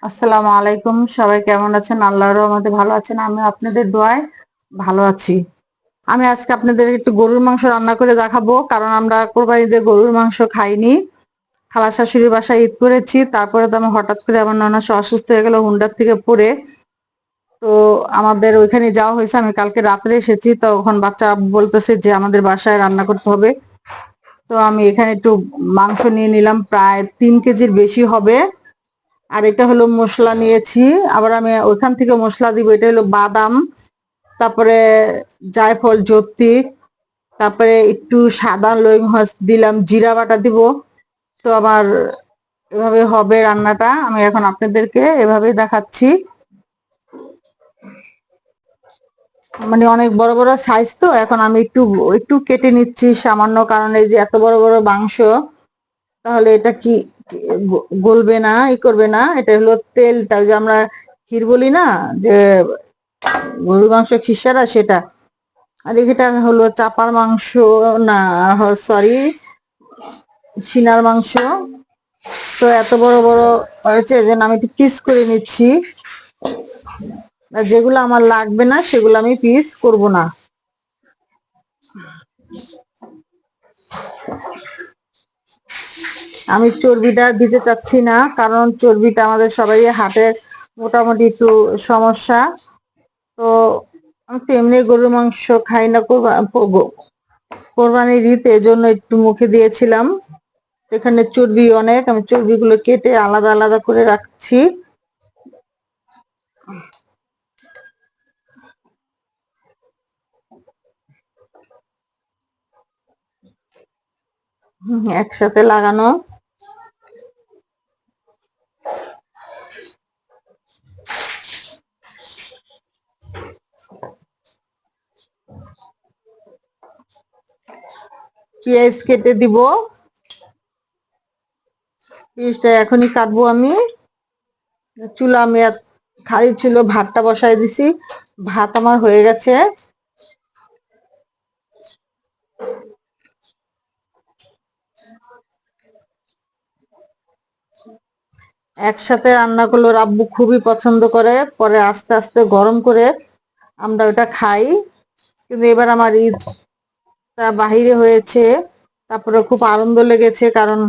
আসসালামু আলাইকুম। সবাই কেমন আছেন? আল্লাহর রহমতে ভালো আছেন। আমি আপনাদের দোয়ায় ভালো আছি। আমি আজকে আপনাদের একটু গরুর মাংস রান্না করে দেখাবো, কারণ আমরা কোরবানিতে গরুর মাংস খাইনি। খালা শাশুড়ির বাসায় ঈদ করেছি, তারপরে তো আমি হঠাৎ করে আমার ননাস অসুস্থ হয়ে গেল হুন্ডার থেকে পড়ে। তো আমাদের ওইখানে যাওয়া হয়েছে, আমি কালকে রাত্রে এসেছি, তখন বাচ্চা বলতেছে যে আমাদের বাসায় রান্না করতে হবে। তো আমি এখানে একটু মাংস নিয়ে নিলাম, প্রায় 3 কেজির বেশি হবে। আর এটা হলো মশলা নিয়েছি, আবার আমি ওইখান থেকে মশলা দিব। এটা হলো বাদাম, তারপরে জায়ফল, জত্তি, তারপরে একটু সাদা লইং হস দিলাম, জিরা বাটা দিব। তো আমার এভাবে হবে রান্নাটা, আমি এখন আপনাদেরকে এভাবেই দেখাচ্ছি। মানে অনেক বড় বড় সাইজ, তো এখন আমি একটু একটু কেটে নিচ্ছি সামান্য, কারণ এই যে এত বড় বড় মাংস, তাহলে এটা কি গলবে না, করবে না। এটা হলো তেলটা, যে আমরা ক্ষীর বলি না, যে গরুর মাংস খিসারা, সেটা। আর এটা হলো চাপার মাংস, না সরি, সিনার মাংস। তো এত বড় বড় হয়েছে যে আমি একটু পিস করে নিচ্ছি। আর যেগুলো আমার লাগবে না সেগুলো আমি পিস করব না। আমি চর্বিটা দিতে চাচ্ছি না, কারণ চর্বিটা আমাদের সবারই হাটের মোটামুটি একটু সমস্যা। তো আমি তো এমনি গরুর মাংস খাই না, কোরবানির ঈদ, এজন্য একটু মুখে দিয়েছিলাম। এখানে চর্বি অনেক, আমি চর্বিগুলো কেটে আলাদা আলাদা করে রাখছি। একসাথে লাগানো। পেঁয়াজ কেটে দিব, পেঁয়াজটা এখনই কাটবো আমি। চুলা আমি খালি ছিল, ভাতটা বসাই দিছি, ভাত আমার হয়ে গেছে। একসাথে রান্না করলে আব্বু খুবই পছন্দ করে, পরে আস্তে আস্তে গরম করে আমরা ওটা খাই। কিন্তু এবার আমার ঈদটা বাহিরে হয়েছে, তারপরে খুব আনন্দ লেগেছে, কারণ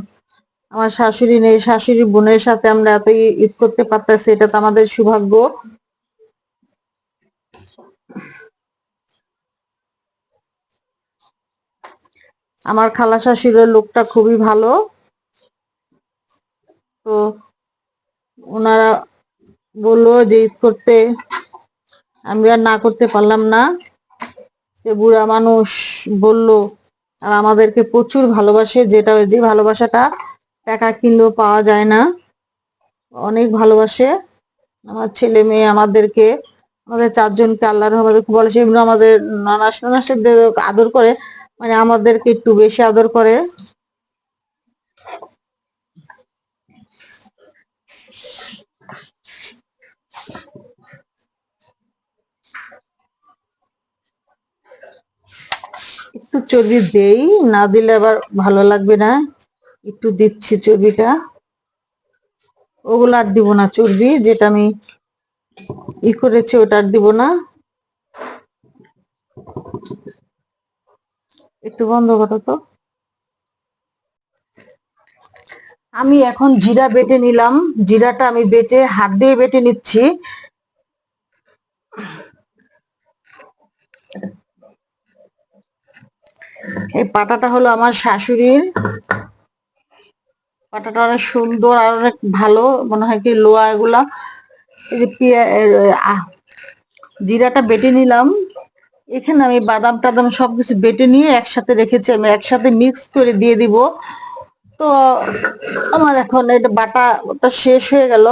আমার শাশুড়ি নেই, শাশুড়ি বোনের সাথে আমরা এত ঈদ করতে পারতেছি, এটা তো আমাদের সৌভাগ্য। আমার খালা শাশুড়ির লোকটা খুবই ভালো। তো ওনারা বললো যে ঈদ করতে, আমি আর না করতে পারলাম না। সে বুড়া মানুষ বলল, আর আমাদেরকে প্রচুর ভালোবাসে, যেটা যে ভালোবাসাটা টাকা কিনলেও পাওয়া যায় না। অনেক ভালোবাসে আমার ছেলে মেয়ে আমাদেরকে, আমাদের 4 জনকে আল্লাহর রহমতে খুব ভালোবাসে। এমনি আমাদের নানাস নানাসদের আদর করে, মানে আমাদেরকে একটু বেশি আদর করে। একটু চর্বি দেই, না দিলে আবার ভালো লাগবে না। একটু দিচ্ছি চর্বিটা, ওগুলো আর দিব না। চর্বি যেটা আমি করেছি ওটা আর দিব না। একটু বন্ধ করো তো। আমি এখন জিরা বেটে নিলাম, জিরাটা আমি বেটে হাত দিয়ে বেটে নিচ্ছি। এই পাটাটা হলো আমার শাশুড়ির, পাটাটা অনেক সুন্দর আর অনেক ভালো, মনে হয় কি লোয়া এগুলা। এই যে জিরাটা বেটে নিলাম, এখানে আমি বাদাম টাদাম সবকিছু বেটে নিয়ে একসাথে রেখেছি, আমি একসাথে মিক্স করে দিয়ে দিব। তো আমার এখন এটা বাটা ওটা শেষ হয়ে গেল।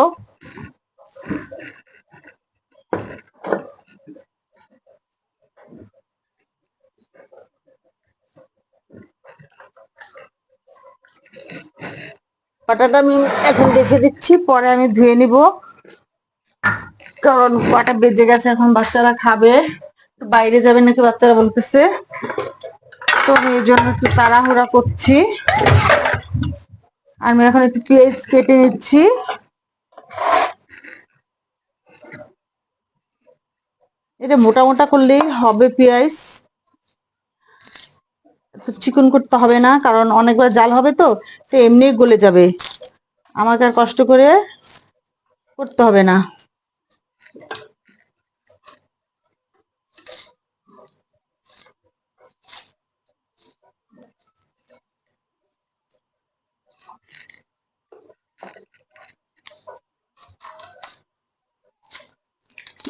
বাটাটা আমি এখন রেখে দিচ্ছি, পরে আমি ধুয়ে নিব, কারণ কটা বেজে গেছে, এখন বাচ্চারা খাবে, বাইরে যাবে নাকি বাচ্চারা বলতেছে। তো আমি এই জন্য একটু তাড়াহুড়া করছি। আমি এখন একটু পেঁয়াজ কেটে নিচ্ছি। এটা মোটা মোটা করলেই হবে পেঁয়াজ, চিকন করতে হবে না, কারণ অনেকবার জাল হবে তো এমনি গলে যাবে, আমাকে আর কষ্ট করে করতে হবে না।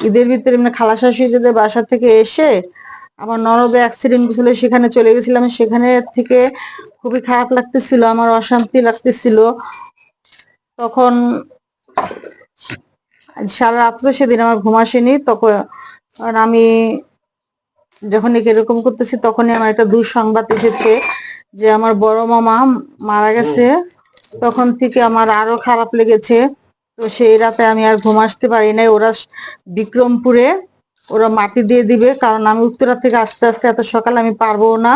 ঈদের ভিতরে মানে খালা শাশুড়িদের বাসা থেকে এসে আমার ননদের অ্যাক্সিডেন্ট ছিল, সেখানে চলে গেছিলাম। সেখানে থেকে খুবই খারাপ লাগতেছিল, আমার অশান্তি লাগতেছিল। তখন সারা রাত্র সেদিন আমার ঘুম আসেনি। তখন আমি যখন এরকম করতেছি তখনই আমার একটা দুঃসংবাদ এসেছে যে আমার বড় মামা মারা গেছে। তখন থেকে আমার আরো খারাপ লেগেছে। তো সেই রাতে আমি আর ঘুম আসতে পারি নাই। ওরা বিক্রমপুরে ওরা মাটি দিয়ে দিবে, কারণ আমি উত্তরা থেকে আস্তে আস্তে এত সকালে আমি পারবো না।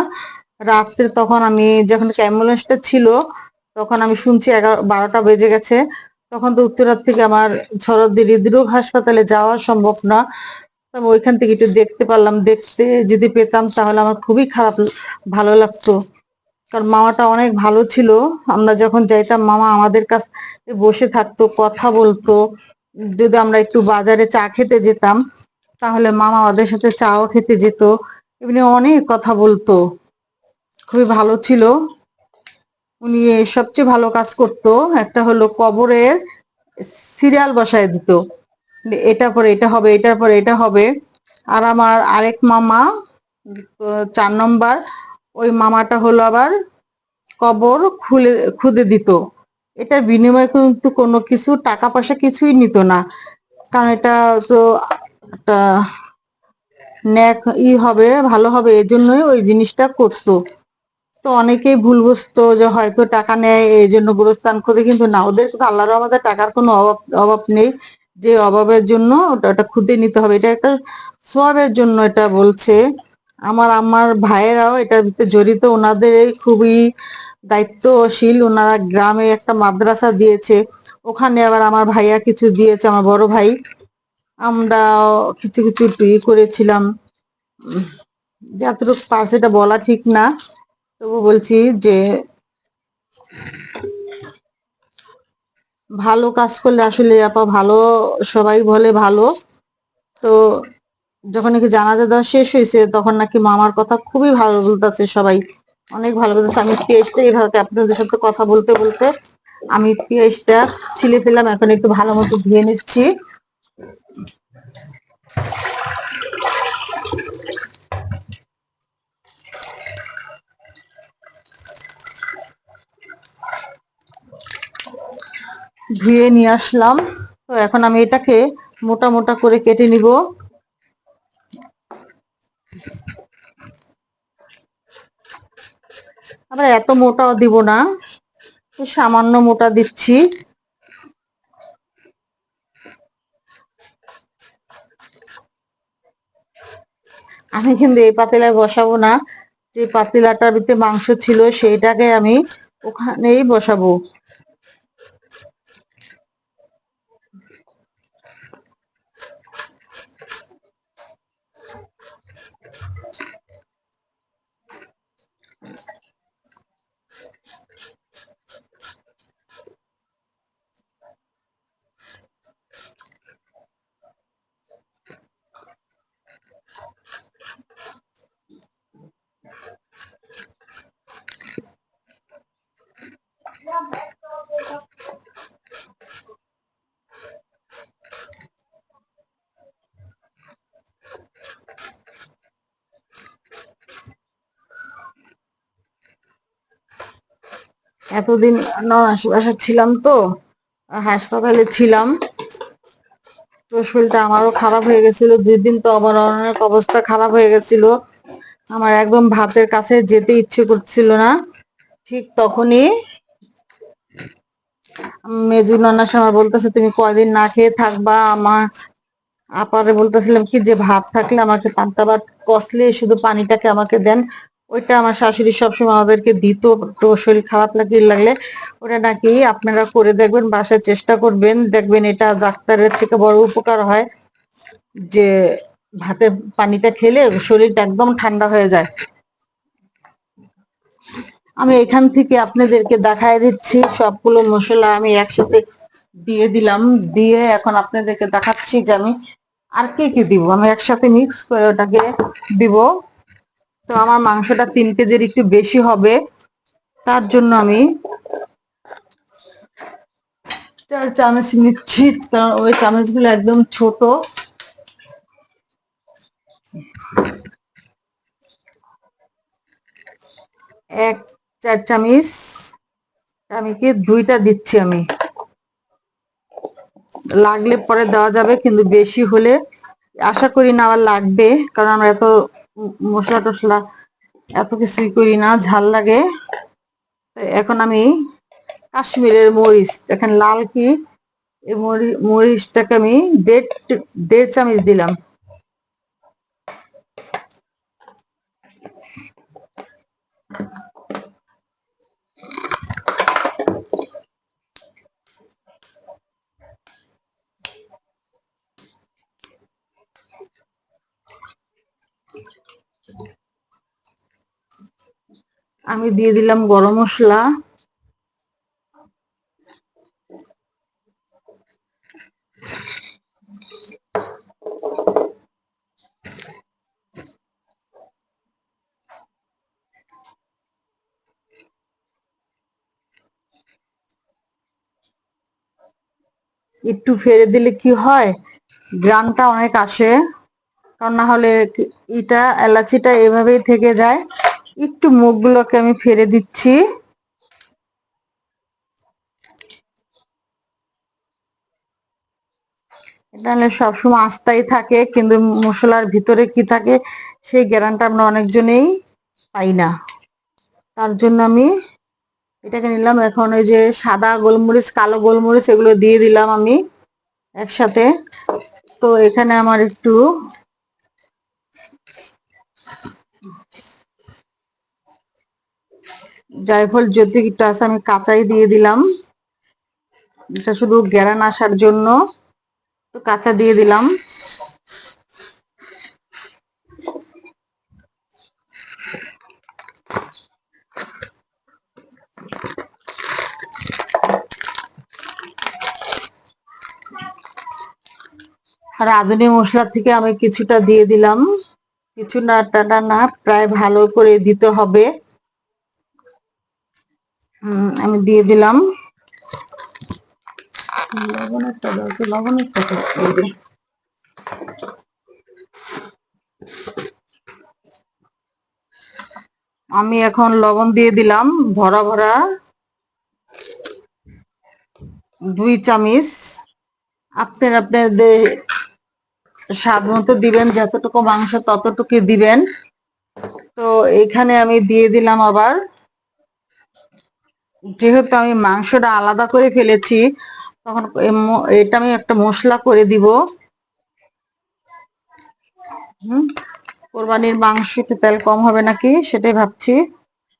রাত্রে তখন আমি যখন অ্যাম্বুলেন্সটা ছিল তখন আমি শুনছি 11-12টা বেজে গেছে। তখন তো উত্তরার থেকে আমার ঝড়দি হৃদরোগ হাসপাতালে যাওয়া সম্ভব না। তবে ওইখান থেকে একটু দেখতে পারলাম, দেখতে যদি পেতাম তাহলে আমার খুবই খারাপ ভালো লাগতো, কারণ মামাটা অনেক ভালো ছিল। আমরা যখন যাইতাম মামা আমাদের কাছে বসে থাকতো, কথা বলতো। যদি আমরা একটু বাজারে চা খেতে যেতাম তাহলে মামা আমাদের সাথে চাও খেতে যেত, এমনি অনেক কথা বলতো, খুবই ভালো ছিল উনি। সবচেয়ে ভালো কাজ করতো একটা হলো কবরের সিরিয়াল বসায় দিত, এটা পরে এটা হবে, এটার পরে এটা হবে। আর আমার আরেক মামা 4 নম্বর, ওই মামাটা হলো আবার কবর খুদে দিত। এটার বিনিময়ে কিন্তু কোনো কিছু টাকা পয়সা কিছুই নিত না, কারণ এটা তো একটা ন্যাক হবে, ভালো হবে, এই জন্যই ওই জিনিসটা করতো। তো অনেকেই ভুল বুঝতো যে হয়তো টাকা নেয় এই জন্য গোরস্থান খুদে, কিন্তু না, ওদের কিন্তু আল্লাহর আমাদের টাকার কোনো অভাব নেই যে অভাবের জন্য ওটা খুদে নিতে হবে। এটা একটা সওয়াবের জন্য এটা বলছে। আমার ভাইয়েরাও এটার ভিতরে জড়িত, ওনাদের খুবই দায়িত্বশীল। ওনারা গ্রামে একটা মাদ্রাসা দিয়েছে, ওখানে আবার আমার ভাইয়া কিছু দিয়েছে, আমার বড় ভাই। আমরা কিছু কিছু করেছিলাম, যতটুকু পারছে এটা বলা ঠিক না, তবু বলছি যে ভালো কাজ করলে আসলে আপা ভালো, সবাই বলে ভালো। তো যখন নাকি জানাজা দেওয়া শেষ হয়েছে তখন নাকি মামার কথা খুবই ভালো বলতেছে সবাই, অনেক ভালো বলতেছে। আমি পেঁয়াজটা এইভাবে আপনাদের সাথে কথা বলতে বলতে আমি পেঁয়াজটা ছিলে ফেললাম, এখন একটু ভালো মতো ধুয়ে নিচ্ছি। ধুয়ে নিয়ে আসলাম। তো এখন আমি এটাকে মোটা মোটা করে কেটে নিব। আবার এত মোটাও দিব না, সামান্য মোটা দিচ্ছি। আমি কিন্তু এই পাতিলায় বসাবো না, যে পাতিলাটার ভিতরে মাংস ছিল সেইটাকে আমি ওখানেই বসাবো। এতদিন বাসা ছিলাম তো, হাসপাতালে ছিলাম, তো শরীরটা আমারও খারাপ হয়ে গেছিল 2 দিন। তো আমার অনেক অবস্থা খারাপ হয়ে গেছিল, আমার একদম ভাতের কাছে যেতে ইচ্ছে করছিল না। ঠিক তখনই মেজু নানা আমার বলতেছে তুমি কয়দিন না খেয়ে থাকবা। আমার আপারে বলতেছিলাম কি যে ভাত থাকলে আমাকে পান্তা ভাত কষলে শুধু পানিটাকে আমাকে দেন, ওইটা আমার শাশুড়ি সবসময় আমাদেরকে দিত। তো শরীর খারাপ লাগলে ওটা নাকি আপনারা করে দেখবেন, বাসায় চেষ্টা করবেন, দেখবেন এটা ডাক্তারের থেকে বড় উপকার হয়। যে ভাতের পানিটা খেলে শরীরটা একদম ঠান্ডা হয়ে যায়। আমি এখান থেকে আপনাদেরকে দেখায় দিচ্ছি সবগুলো মশলা আমি একসাথে দিয়ে দিলাম। দিয়ে এখন আপনাদেরকে দেখাচ্ছি যে আমি আর কি কি দিব। আমি একসাথে মিক্স করে ওটাকে দিব। তো আমার মাংসটা 3 কেজির একটু বেশি হবে, তার জন্য আমি 4 চামচ নিচ্ছি। ওই চামচগুলো একদম ছোট। 1 4 চামচ আমি কি 2টা দিচ্ছি। আমি লাগলে পরে দেওয়া যাবে, কিন্তু বেশি হলে আশা করি না আবার লাগবে, কারণ আমরা এত মশলা টসলা এত কিছুই করি না, ঝাল লাগে। এখন আমি কাশ্মীরের মরিচ, দেখেন লাল কি, এই মরিচটাকে আমি 1.5 চামচ দিলাম। আমি দিয়ে দিলাম গরম মশলা। একটু ফেলে দিলে কি হয়, গ্রানটা অনেক আসে। কারণ না হলে এটা এলাচিটা এভাবেই থেকে যায়। একটু মুখগুলোকে আমি ফেলে দিচ্ছি। এটা হলে সবসময় আস্তাই থাকে, কিন্তু মশলার ভিতরে কি থাকে সেই গ্রানটা আমরা অনেকজনেই পাই না। তার জন্য আমি এটাকে নিলাম। এখন ওই যে সাদা গোলমরিচ, কালো গোলমরিচ এগুলো দিয়ে দিলাম আমি একসাথে। তো এখানে আমার একটু জায়ফল যদি একটু আছে, আমি কাঁচাই দিয়ে দিলাম। এটা শুধু গ্যারান আসার জন্য তো কাঁচা দিয়ে দিলাম। রাঁধুনি মশলা থেকে আমি কিছুটা দিয়ে দিলাম। কিছু না, টানা না, প্রায় ভালো করে দিতে হবে। আমি দিয়ে দিলাম। আমি এখন লবণ দিয়ে দিলাম ভরা ভরা 2 চামচ। আপনাদের স্বাদ মতো দিবেন, যতটুকু মাংস ততটুকু দিবেন। তো এখানে আমি দিয়ে দিলাম আবার, যেহেতু আমি মাংসটা আলাদা করে ফেলেছি, তখন এটা আমি একটা মশলা করে দিব। কোরবানির মাংসতে তেল কম হবে নাকি সেটাই ভাবছি।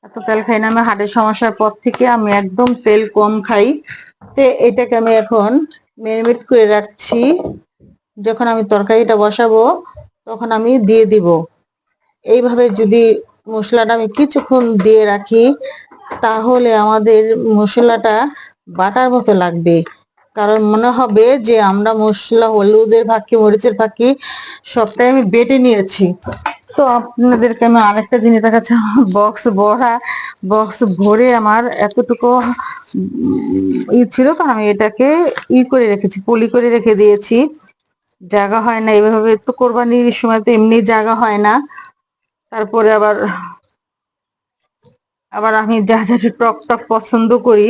এত তেল খাই না আমি, হার্টের সমস্যার পর থেকে আমি একদম তেল কম খাই। তো এটাকে আমি এখন ম্যারিনেট করে রাখছি। যখন আমি তরকারিটা বসাবো তখন আমি দিয়ে দিব। এইভাবে যদি মশলাটা আমি কিছুক্ষণ দিয়ে রাখি, তাহলে আমাদের মশলাটা বাটার মতো লাগবে। কারণ মনে হবে যে আমরা মশলা, হলুদের ফাঁকি, মরিচের ফাঁকি সবটাই আমি বেটে নিয়েছি। তো আপনাদেরকে আমি আরেকটা জিনিস দেখাচ্ছি। বক্স ভরে আমার এতটুকু ছিল, কারণ আমি এটাকে করে রেখেছি, পলি করে রেখে দিয়েছি। জায়গা হয় না এভাবে, তো কোরবানির সময় তো এমনি জায়গা হয় না। তারপরে আবার আবার আমি যা যা টক টক পছন্দ করি,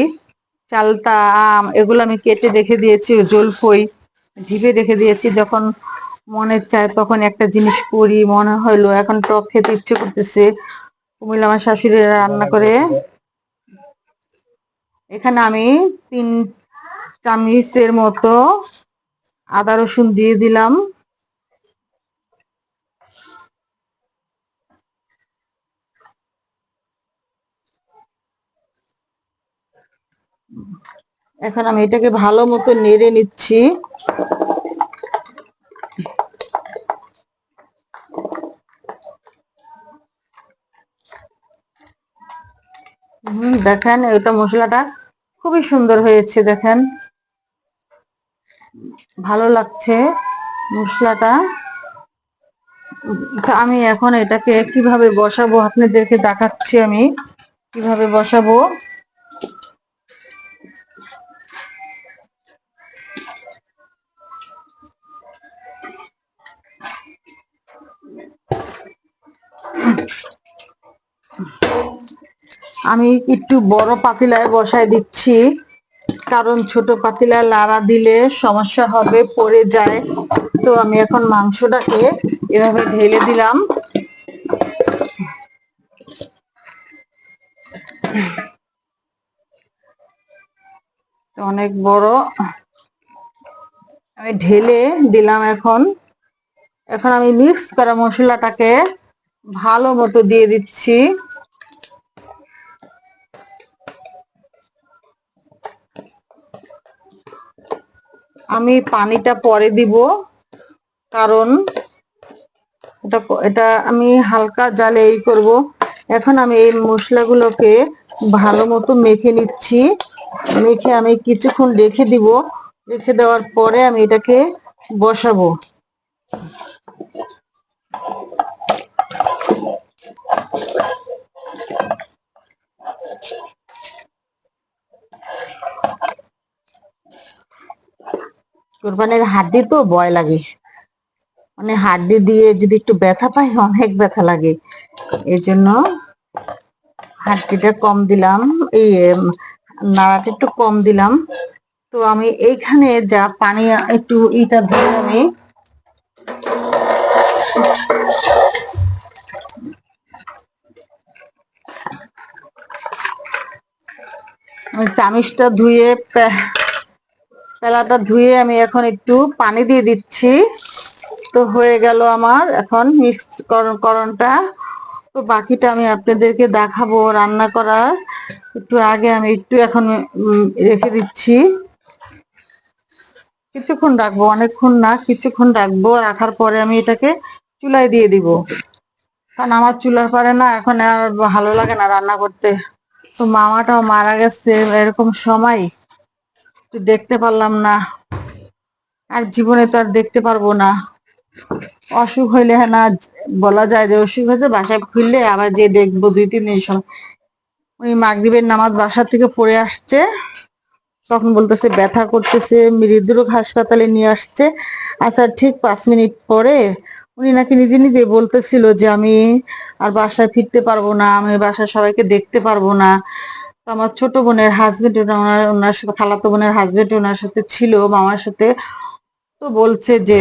চালতা, আম, এগুলো আমি কেটে রেখে দিয়েছি। জলফই ঢিপে রেখে দিয়েছি। যখন মনে চায় তখন একটা জিনিস করি, মনে হইলো এখন টক খেতে ইচ্ছে করতেছে, কুমিল্লা আমার শাশুড়ি রান্না করে। এখানে আমি 3 চামচের মতো আদা রসুন দিয়ে দিলাম। এখন আমি এটাকে ভালো মতো নেড়ে নিচ্ছি। দেখেন এটা মশলাটা খুবই সুন্দর হয়েছে, দেখেন ভালো লাগছে মশলাটা। আমি এখন এটাকে কিভাবে বসাবো আপনাদেরকে দেখাচ্ছি, আমি কিভাবে বসাবো। আমি একটু বড় পাতিলায় বসাই দিচ্ছি, কারণ ছোট পাতিলায় লাড়া দিলে সমস্যা হবে, পড়ে যায়। তো আমি এখন মাংসটাকে এভাবে ঢেলে দিলাম। অনেক বড় আমি ঢেলে দিলাম। এখন এখন আমি মিক্স করা মশলাটাকে ভালো মতো দিয়ে দিচ্ছি। আমি পানিটা পরে দিব, কারণ এটা আমি হালকা জালে করব। এখন আমি এই মশলাগুলোকে ভালো মতো মেখে নিচ্ছি। মেখে আমি কিছুক্ষণ রেখে দিব। রেখে দেওয়ার পরে আমি এটাকে বসাবো। কোরবানির হাড্ডি তো ভয় লাগে, মানে হাড্ডি দিয়ে যদি একটু ব্যথা পাই, অনেক ব্যথা লাগে। এই জন্য হাড্ডিটা কম দিলাম, এই নাড়াটা একটু কম দিলাম। তো আমি এইখানে যা পানি একটু ইটা ধরে আমি চামিচটা ধুয়ে পেলাটা ধুয়ে আমি এখন একটু পানি দিয়ে দিচ্ছি। তো হয়ে গেল আমার এখন মিক্স করণটা। তো বাকিটা আমি আপনাদেরকে দেখাবো রান্না করার একটু আগে। আমি একটু এখন রেখে দিচ্ছি, কিছুক্ষণ রাখবো, অনেকক্ষণ না, কিছুক্ষণ রাখবো। রাখার পরে আমি এটাকে চুলায় দিয়ে দিব, কারণ আমার চুলার পরে না এখন আর ভালো লাগে না রান্না করতে। তো মামাটাও মারা গেছে, এরকম সময় দেখতে পারলাম না, আর জীবনে তো আর দেখতে পারবো না। অসুখ হইলে হ্যাঁ না, বলা যায় যে অসুখ হয়েছে, বাসায় ফিরলে আবার যে দেখবো 2-3 দিন সময়। উনি মাগরিবের নামাজ বাসা থেকে পড়ে আসছে, তখন বলতেছে ব্যথা করতেছে, হৃদরোগ হাসপাতালে নিয়ে আসছে। আচ্ছা ঠিক 5 মিনিট পরে উনি নাকি নিজে নিজে বলতেছিল যে আমি আর বাসায় ফিরতে পারবো না, আমি বাসায় সবাইকে দেখতে পারবো না। তো আমার ছোট বোনের হাজবেন্ড, ওনার সাথে খালাতো বোনের হাজবেন্ড ওনার সাথে ছিল, মামার সাথে। তো বলছে যে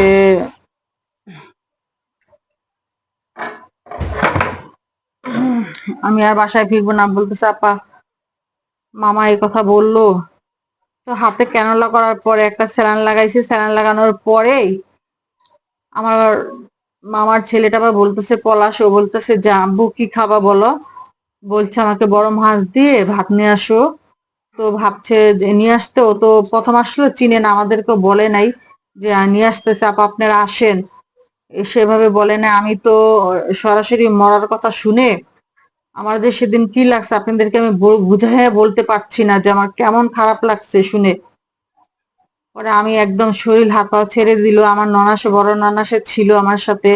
আমি আর বাসায় ফিরবো না। বলতেছে আপা, মামা এই কথা বললো। তো হাতে ক্যানোলা করার পরে একটা স্যালাইন লাগাইছে, স্যালাইন লাগানোর পরেই আমার মামার ছেলেটা আবার বলতেছে, পলাশ, ও বলতেছে যে আব্বু কি খাবা বলো। বলছে আমাকে বড় মাছ দিয়ে ভাত নিয়ে আসো। তো ভাবছে যে নিয়ে আসতে, ও তো প্রথম আসলো, চিনে না, আমাদেরকে বলে নাই যে নিয়ে আসতেছে, আপা আপনারা আসেন, সেভাবে বলে না। আমি তো সরাসরি মরার কথা শুনে আমার যে সেদিন কি লাগছে আপনাদেরকে আমি বুঝাইয়া বলতে পারছি না, যে আমার কেমন খারাপ লাগছে শুনে। পরে আমি একদম শরীর হাত পা ছেড়ে দিল। আমার ননাসে, বড় ননাসে ছিল আমার সাথে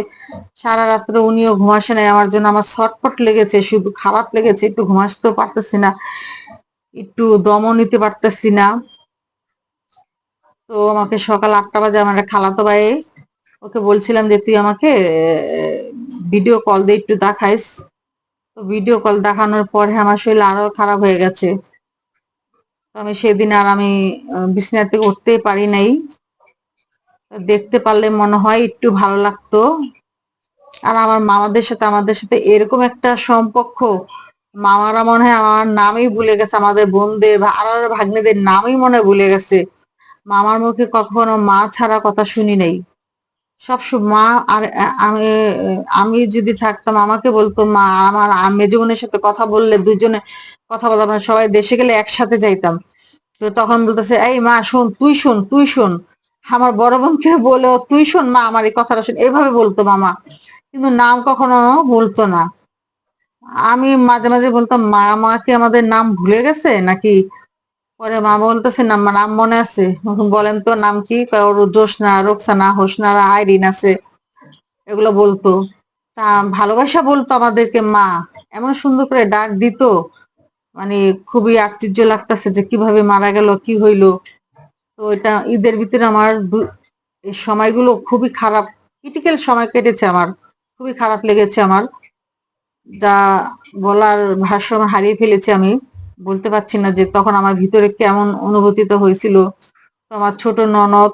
সারা রাত্রে, উনিও ঘুমাসে নাই আমার জন্য। আমার ছটফট লেগেছে, শুধু খারাপ লেগেছে, একটু ঘুমাসতেও পারতেছি না, একটু দমও নিতে পারতেছি না। তো আমাকে সকাল 8টা বাজে আমার একটা খালাতো ভাই, ওকে বলছিলাম যে তুই আমাকে ভিডিও কল দিয়ে একটু দেখাইস। তো ভিডিও কল দেখানোর পরে আমার শরীর আরো খারাপ হয়ে গেছে। তো আমি সেদিন আর আমি বিছানা থেকে উঠতেই পারি নাই। দেখতে পারলে মনে হয় একটু ভালো লাগতো। আর আমার মামাদের সাথে আমাদের সাথে এরকম একটা সম্পর্ক, মামারা মনে হয় আমার নামই ভুলে গেছে, আমাদের বোনদের আর ভাগ্নেদের নামই মনে হয় ভুলে গেছে। মামার মুখে কখনো মা ছাড়া কথা শুনি নাই। সব মা। আর আমি আমি যদি থাকতাম আমাকে বলতো মা। আমার মেজো বোনের সাথে কথা বললে, দুজনে কথা বলতাম, আমরা সবাই দেশে গেলে একসাথে যাইতাম। তো তখন বলতেছে এই মা শোন, তুই শোন, তুই শোন। আমার বড় বোনকে বলে তুই শোন মা, আমার এই কথাটা শোন, এইভাবে বলতো মামা, কিন্তু নাম কখনো বলতো না। আমি মাঝে মাঝে বলতাম মা আমাকে আমাদের নাম ভুলে গেছে নাকি। পরে মা বলতেছে না নাম মনে আছে। বলেন তো নাম কি? কয় ওর জোসনা, রোকসানা, হোসনা, আইরিন আছে, এগুলো বলতো। তা ভালোবাসা বলতো আমাদেরকে মা, এমন সুন্দর করে ডাক দিত, মানে খুবই আশ্চর্য লাগতেছে যে কিভাবে মারা গেল, কি হইলো। তো এটা ঈদের ভিতরে আমার এই সময়গুলো খুবই খারাপ, ক্রিটিক্যাল সময় কেটেছে আমার, খুবই খারাপ লেগেছে আমার। যা বলার ভাষা আমার হারিয়ে ফেলেছি আমি, বলতে পারছি না যে তখন আমার ভিতরে কেমন অনুভূতিত হয়েছিল। তো আমার ছোট ননদ,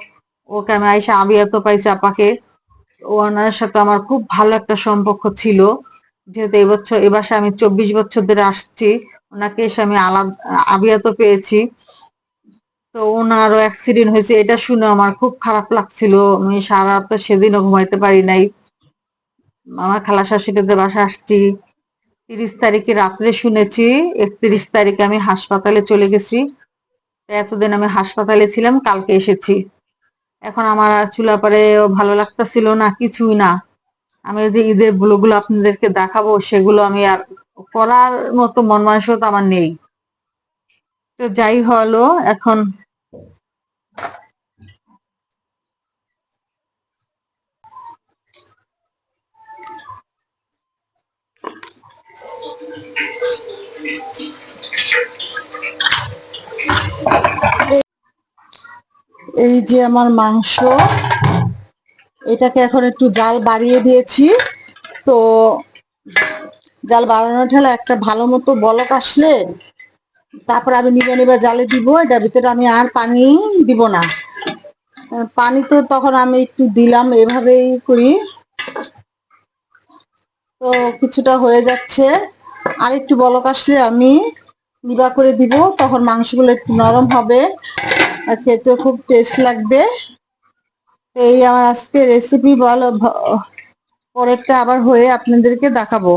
ওকে আমি আইসা আবিয়াত পাইছি আপাকে, ওনার সাথে আমার খুব ভালো একটা সম্পর্ক ছিল। যেহেতু এবছর এ বাসায় আমি 24 বছর ধরে আসছি, ওনাকে এসে আমি আলাদা আবিয়াত পেয়েছি। তো ওনারও অ্যাক্সিডেন্ট হয়েছে, এটা শুনে আমার খুব খারাপ লাগছিল। আমি সারা রাত সেদিনও ঘুমাইতে পারি নাই। আমার খালা শাশুড়িদের বাসা আসছি 30 তারিখে রাত্রে শুনেছি, 31 তারিখে আমি হাসপাতালে চলে গেছি। তো এতদিন আমি হাসপাতালে ছিলাম, কালকে এসেছি। এখন আমার আর চুলাপাড়ে ভালো লাগতেছিল না, কিছুই না। আমি যে ঈদের গুলো আপনাদেরকে দেখাবো, সেগুলো আমি আর করার মতো মন মানসিকতা আমার নেই। তো যাই হলো এখন, এই যে আমার মাংস, এটাকে এখন একটু জাল বাড়িয়ে দিয়েছি। তো জাল বাড়ানো ঠেলা একটা ভালো মতো বলক আসলে তারপর আমি নিবে নিবে জালে দিব। এটার ভিতরে আমি আর পানি দিব না। পানি তো তখন আমি একটু দিলাম, এভাবেই করি। তো কিছুটা হয়ে যাচ্ছে, আর একটু বলক আসলে আমি নিবা করে দিব, তখন মাংসগুলো একটু নরম হবে আর খেতে খুব টেস্ট লাগবে। এই আমার আজকে রেসিপি, বলো পরেরটা আবার হয়ে আপনাদেরকে দেখাবো।